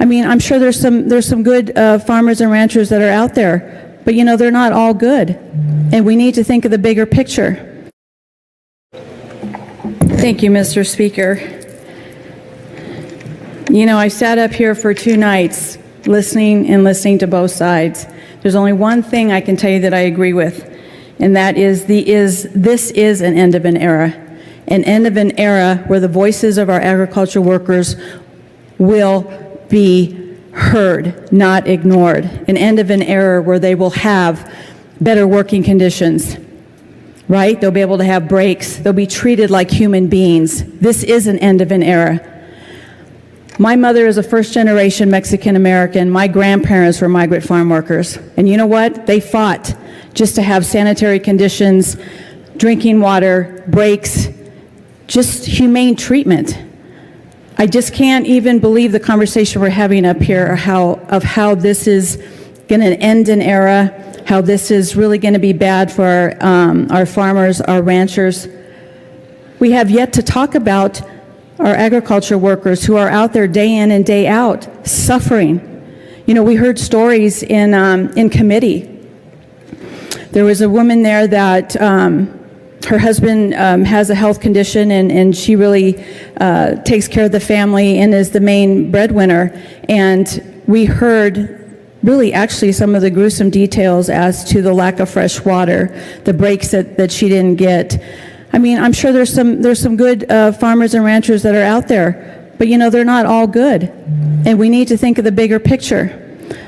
I mean, I'm sure there's some good farmers and ranchers that are out there, but they're not all good. And we need to think of the bigger picture. Thank you, Mr. Speaker. I sat up here for 2 nights listening to both sides. There's only one thing I can tell you that I agree with, and that is this is an end of an era where the voices of our agriculture workers will be heard, not ignored. An end of an era where they will have better working conditions, right? They'll be able to have breaks. They'll be treated like human beings. This is an end of an era. My mother is a first-generation Mexican-American. My grandparents were migrant farm workers. And you know what? They fought just to have sanitary conditions, drinking water, breaks, just humane treatment. I just can't even believe the conversation we're having up here of how this is going to end an era, how this is really going to be bad for our farmers, our ranchers. We have yet to talk about our agriculture workers who are out there day in and day out suffering. We heard stories in committee. There was a woman there that her husband has a health condition, and she really takes care of the family and is the main breadwinner. And we heard really actually some of the gruesome details as to the lack of fresh water, the breaks that she didn't get. I mean, I'm sure there's some good farmers and ranchers that are out there, but they're not all good. And we need to think of the bigger picture.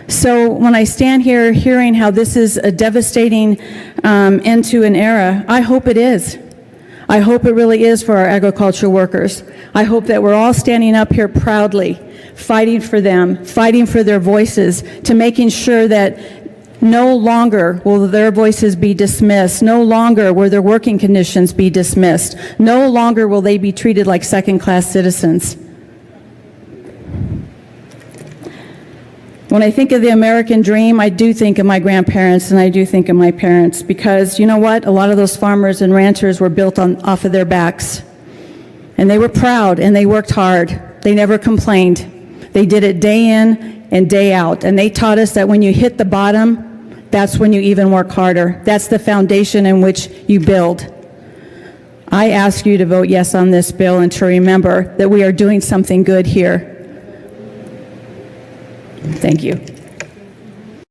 So when I stand here hearing how this is a devastating end to an era, I hope it is. I hope it really is for our agriculture workers. I hope that we're all standing up here proudly, fighting for them, fighting for their voices, to making sure that no longer will their voices be dismissed. No longer will their working conditions be dismissed. No longer will they be treated like second-class citizens. When I think of the American dream, I do think of my grandparents and I do think of my parents, because you know what? A lot of those farmers and ranchers were built off of their backs. And they were proud and they worked hard. They never complained. They did it day in and day out. And they taught us that when you hit the bottom, that's when you even work harder. That's the foundation in which you build. I ask you to vote yes on this bill and to remember that we are doing something good here. Thank you.